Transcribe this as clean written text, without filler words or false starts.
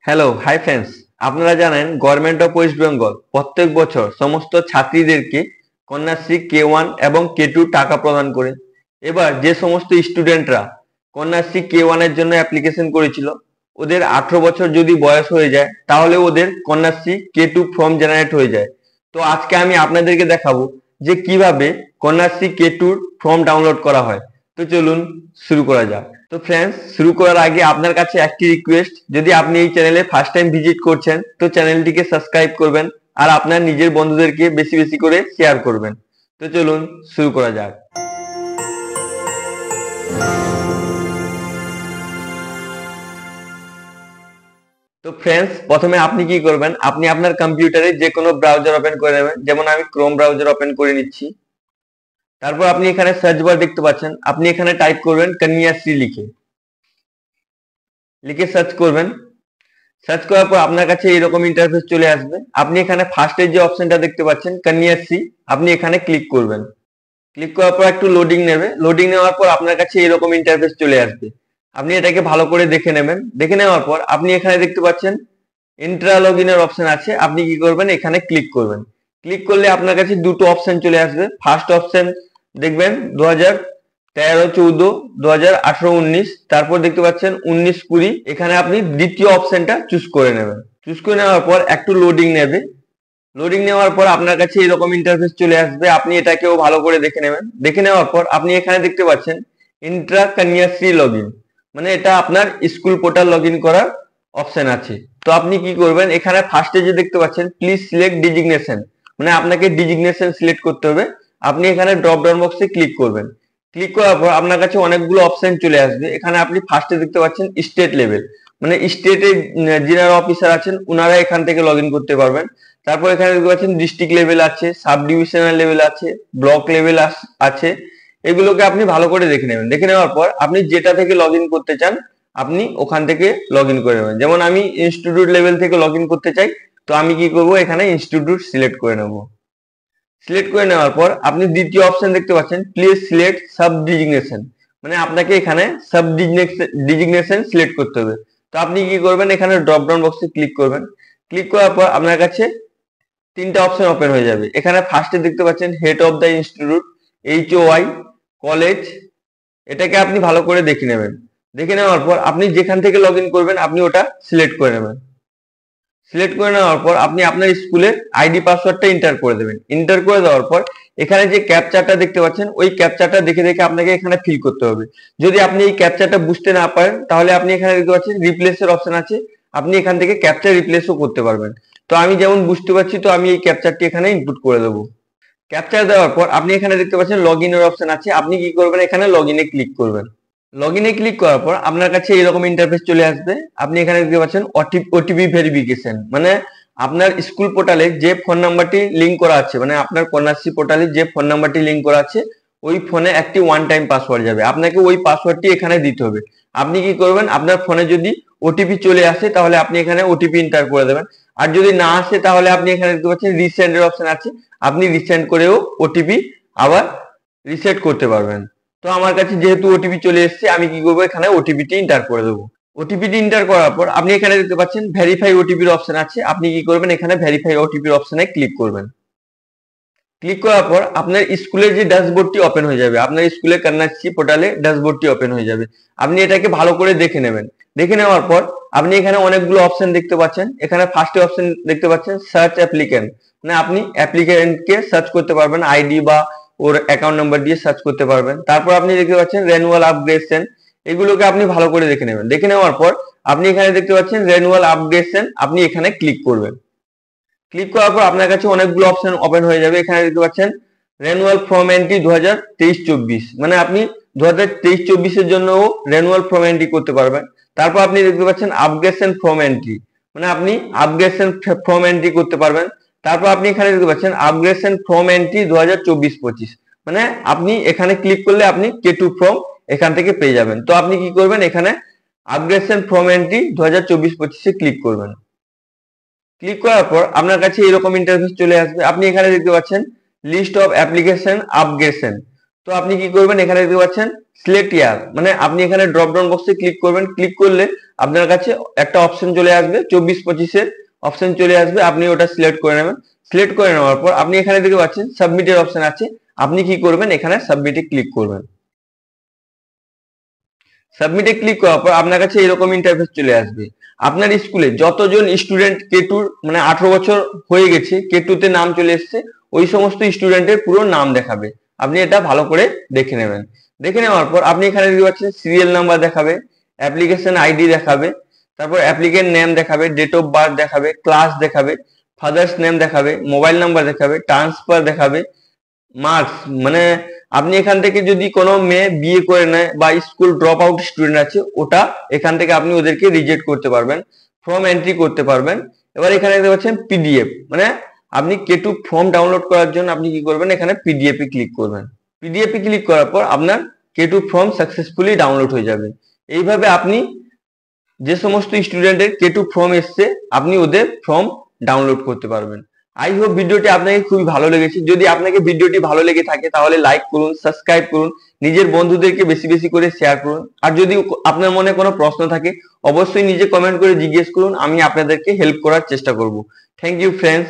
Hello hi friends, আপনারা জানেন government of West Bengal প্রত্যেক বছর সমস্ত ছাত্রীদেরকে কন্যাশ্রী K1 এবং K2 টাকা প্রদান করে। এবার যে সমস্ত স্টুডেন্টরা কন্যাশ্রী K1 এর জন্য অ্যাপ্লিকেশন করেছিল, ওদের 18 বছর যদি বয়স হয়ে যায় তাহলে ওদের কন্যাশ্রী K2 ফর্ম জেনারেট হয়ে যায়। তো আজকে আমি আপনাদেরকে দেখাবো যে কিভাবে কন্যাশ্রী K2 ফর্ম ডাউনলোড করা হয়। তো চলুন শুরু করা যাক। তো ফ্রেন্ডস, শুরু করার আগে আপনার কাছে একটি রিকোয়েস্ট, যদি আপনি এই চ্যানেলে ফার্স্ট টাইম ভিজিট করছেন তো চ্যানেলটিকে সাবস্ক্রাইব করবেন আর আপনার নিজের বন্ধুদেরকে বেশি বেশি করে শেয়ার করবেন। তো চলুন শুরু করা যাক। তো ফ্রেন্ডস, প্রথমে আপনি কি করবেন, আপনি আপনার কম্পিউটারে যে কোনো ব্রাউজার ওপেন করে নেবেন। যেমন আমি ক্রোম ব্রাউজার ওপেন করে নিচ্ছি। তারপর আপনি এখানে সার্চ বার দেখতে পাচ্ছেন, আপনি এখানে টাইপ করবেন কন্যাশ্রী লিখে সার্চ করবেন। সার্চ করার পর আপনার কাছে এরকম ইন্টারফেস চলে আসবে। আপনি এখানে ফার্স্টের যে অপশনটা দেখতে পাচ্ছেন কন্যাশ্রী, আপনি এখানে ক্লিক করবেন। ক্লিক করার পর একটু লোডিং নেবে। লোডিং নেওয়ার পর আপনার কাছে এরকম ইন্টারফেস চলে আসবে। আপনি এটাকে ভালো করে দেখে নেবেন। দেখে নেওয়ার পর আপনি এখানে দেখতে পাচ্ছেন ইন্ট্রা লগইনের অপশন আছে। আপনি কি করবেন, এখানে ক্লিক করবেন। ক্লিক করলে আপনার কাছে দুটো অপশন চলে আসবে। ফার্স্ট অপশন দেখবেন 2013-14, 2018-19, তারপর দেখতে পাচ্ছেন 19-20। এখানে আপনি দ্বিতীয় অপশনটা চুজ করে নেবেন। চুজ করে নেওয়ার পর একটু লোডিং নেবে। লোডিং নেওয়ার পর আপনার কাছে এরকম ইন্টারফেস চলে আসবে। আপনি এটাকেও ভালো করে দেখে নেবেন। দেখে নেওয়ার পর আপনি এখানে দেখতে পাচ্ছেন ইন্ট্রা কন্যাশ্রী লগইন, মানে এটা আপনার স্কুল পোর্টাল লগইন করার অপশন আছে। তো আপনি কি করবেন, এখানে ফার্স্টে যে দেখতে পাচ্ছেন প্লিজ সিলেক্ট ডিজিগনেশন, মানে আপনাকে ডিজিগনেশন সিলেক্ট করতে হবে। আপনি এখানে ড্রপ ডাউন বক্সে ক্লিক করবেন। ক্লিক করার পর আপনার কাছে অনেকগুলো অপশন চলে আসবে। এখানে আপনি ফার্স্টে দেখতে পাচ্ছেন স্টেট লেভেল, মানে স্টেটে জেনারেল অফিসার আছেন ওনারা এখান থেকে লগইন করতে পারবেন। তারপর এখানে দেখতে পাচ্ছেন ডিস্ট্রিক্ট লেভেল আছে, সাব ডিভিশনাল লেভেল আছে, ব্লক লেভেল আছে। এগুলোকে আপনি ভালো করে দেখে নেবেন। দেখে নেওয়ার পর আপনি যেটা থেকে লগইন করতে চান আপনি ওখান থেকে লগইন করে নেবেন। যেমন আমি ইনস্টিটিউট লেভেল থেকে লগইন করতে চাই, তো আমি কি করব, এখানে ইনস্টিটিউট সিলেক্ট করে নেব। সিলেক্ট করে নেওয়ার পর আপনি দ্বিতীয় অপশন দেখতে পাচ্ছেন প্লিজ সিলেক্ট সাব ডিজিগনেশন, মানে আপনাকে এখানে সাব ডিজিগনেশন সিলেক্ট করতে হবে। তো আপনি কি করবেন, এখানে ড্রপ ডাউন বক্সে ক্লিক করবেন। ক্লিক করার পর আপনার কাছে তিনটা অপশন ওপেন হয়ে যাবে। এখানে ফার্স্টে দেখতে পাচ্ছেন head of the institute, HOI, college, এটাকে আপনি ভালো করে দেখে নেবেন। দেখে নেওয়ার পর আপনি যেখান থেকে লগইন করবেন আপনি ওটা সিলেক্ট করে নেবেন। সিলেক্ট করে নেওয়ার পর আপনি আপনার স্কুলের আইডি পাসওয়ার্ডটা এন্টার করে দেবেন। এন্টার করে দেওয়ার পর এখানে যে ক্যাপচাটা দেখতে পাচ্ছেন ওই ক্যাপচাটা দেখে দেখে আপনাকে এখানে ফিল করতে হবে। যদি আপনি এই ক্যাপচাটা বুঝতে না পারেন তাহলে আপনি এখানে দেখতে পাচ্ছেন রিপ্লেসের অপশন আছে, আপনি এখান থেকে ক্যাপচা রিপ্লেসও করতে পারবেন। তো আমি যেমন বুঝতে পারছি তো আমি এই ক্যাপচারটি এখানে ইনপুট করে দেবো। ক্যাপচার দেওয়ার পর আপনি এখানে দেখতে পাচ্ছেন লগইনের অপশন আছে। আপনি কি করবেন, এখানে লগইনে ক্লিক করবেন। লগইনে ক্লিক করার পর আপনার কাছে এরকম ইন্টারফেস চলে আসবে। আপনি এখানে দেখতে পাচ্ছেন ওটিপি ভেরিফিকেশন, মানে আপনার স্কুল পোর্টালে যে ফোন নাম্বারটি লিংক করা আছে, মানে আপনার কন্যাশ্রী পোর্টালে যে ফোন নাম্বারটি লিংক করা আছে ওই ফোনে একটি ওয়ান টাইম পাসওয়ার্ড যাবে। আপনাকে ওই পাসওয়ার্ডটি এখানে দিতে হবে। আপনি কি করবেন, আপনার ফোনে যদি ওটিপি চলে আসে তাহলে আপনি এখানে ওটিপি এন্টার করে দেবেন। আর যদি না আসে তাহলে আপনি এখানে দেখতে পাচ্ছেন রিসেন্ডের অপশন আছে, আপনি রিসেন্ড করেও ওটিপি আবার রিসেট করতে পারবেন। তো আমার কাছে যেহেতু ওটিপি চলে এসেছে আমি কি করবো, এখানে ওটিপিটি এন্টার করে দেবো। ওটিপিটি এন্টার করার পর আপনি এখানে দেখতে পাচ্ছেন ভেরিফাই ওটিপির অপশন আছে। আপনি কি করবেন, এখানে ভেরিফাই ওটিপির অপশনে ক্লিক করবেন। ক্লিক করার পর আপনার স্কুলের যে ড্যাশবোর্ডটি ওপেন হয়ে যাবে, আপনার স্কুলের কন্যাশ্রী পোর্টালে ড্যাশবোর্ডটি ওপেন হয়ে যাবে। আপনি এটাকে ভালো করে দেখে নেবেন। দেখে নেওয়ার পর আপনি এখানে অনেকগুলো অপশন দেখতে পাচ্ছেন। এখানে ফার্স্ট অপশন দেখতে পাচ্ছেন সার্চ অ্যাপ্লিক্যান্ট, মানে আপনি অ্যাপ্লিক্যান্টকে সার্চ করতে পারবেন, আইডি বা ওর অ্যাকাউন্ট নাম্বার দিয়ে সার্চ করতে পারবেন। তারপর আপনি দেখতে পাচ্ছেন রেনুয়াল আপগ্রেডেশন, এগুলোকে আপনি ভালো করে দেখে নেবেন। দেখে নেওয়ার পর আপনি এখানে দেখতে পাচ্ছেন রেনুয়াল আপগ্রেডেশন, আপনি এখানে ক্লিক করবেন। ক্লিক করার পর আপনার কাছে অনেকগুলো অপশন ওপেন হয়ে যাবে। এখানে দেখতে পাচ্ছেন রেনুয়াল ফর্ম এন্ট্রি 2023-24, মানে আপনি 2023-24 এর জন্য রেনুয়াল ফর্ম এন্ট্রি করতে পারবেন। তারপর আপনি দেখতে পাচ্ছেন আপগ্রেডেশন ফর্ম এন্ট্রি, মানে আপনি আপগ্রেডেশন ফর্ম এন্ট্রি করতে পারবেন। তারপর আপনি এখানে দেখতে পাচ্ছেন আপগ্রেডেশন ফর্ম এন্ট্রি 2024-25, মানে আপনি এখানে ক্লিক করলে আপনি K2 ফর্ম এখান থেকে পেয়ে যাবেন। তো আপনি কি করবেন, এখানে আপগ্রেডেশন ফর্ম এন্ট্রি 2024-25 এ ক্লিক করবেন। ক্লিক করার পর আপনার কাছে এরকম ইন্টারফেস চলে আসবে। আপনি এখানে দেখতে পাচ্ছেন লিস্ট অফ অ্যাপ্লিকেশন আপগ্রেডেশন। তো আপনি কি করবেন, এখানে দেখতে পাচ্ছেন সিলেক্ট ইয়ার, মানে আপনি এখানে ড্রপ ডাউন বক্সে ক্লিক করবেন। ক্লিক করলে আপনার কাছে একটা অপশন চলে আসবে, 24-25-এর অপশন চলে আসবে, আপনি ওটা সিলেক্ট করে নেবেন। সিলেক্ট করে নেওয়ার পর আপনি এখানে দেখতে পাচ্ছেন সাবমিটের অপশন আছে, আপনি কি করবেন এখানে সাবমিটে ক্লিক করবেন। সাবমিটে ক্লিক করার পর আপনার কাছে এরকম ইন্টারফেস চলে আসবে। আপনার স্কুলে যতজন স্টুডেন্ট K2 মানে 18 বছর হয়ে গেছে, K2 তে নাম চলে এসেছে, ওই সমস্ত স্টুডেন্টের পুরো নাম দেখাবে। আপনি এটা ভালো করে দেখে নেবেন। দেখে নেওয়ার পর আপনি এখানে দেখতে পাচ্ছেন সিরিয়াল নাম্বার দেখাবে, অ্যাপ্লিকেশন আইডি দেখাবে, তারপর অ্যাপ্লিকেন্ট নেম দেখাবে, ডেট অফ বার্থ দেখাবে, ক্লাস দেখাবে, ফাদার্স নেম দেখাবে, মোবাইল নাম্বার দেখাবে, ট্রান্সফার দেখাবে, মার্কস মানে আপনি এখান থেকে যদি কোনো মেয়ে বিয়ে করে নেয় বা স্কুল ড্রপ আউট স্টুডেন্ট আছে, ওটা এখান থেকে আপনি ওদেরকে রিজেক্ট করতে পারবেন, ফর্ম এন্ট্রি করতে পারবেন। এবার এখানে দেখতে পাচ্ছেন পিডিএফ, মানে আপনি K2 ফর্ম ডাউনলোড করার জন্য আপনি কি করবেন এখানে পিডিএফ এ ক্লিক করবেন। পিডিএফ এ ক্লিক করার পর আপনার K2 ফর্ম সাকসেসফুলি ডাউনলোড হয়ে যাবে। এইভাবে আপনি যে সমস্ত স্টুডেন্টের K2 ফর্ম এসছে আপনি ওদের ফর্ম ডাউনলোড করতে পারবেন। আই হোপ ভিডিওটি আপনাকে খুবই ভালো লেগেছে। যদি আপনাকে ভিডিওটি ভালো লেগে থাকে তাহলে লাইক করুন, সাবস্ক্রাইব করুন, নিজের বন্ধুদেরকে বেশি বেশি করে শেয়ার করুন। আর যদি আপনার মনে কোনো প্রশ্ন থাকে অবশ্যই নিজে কমেন্ট করে জিজ্ঞেস করুন, আমি আপনাদেরকে হেল্প করার চেষ্টা করব। Thank you friends.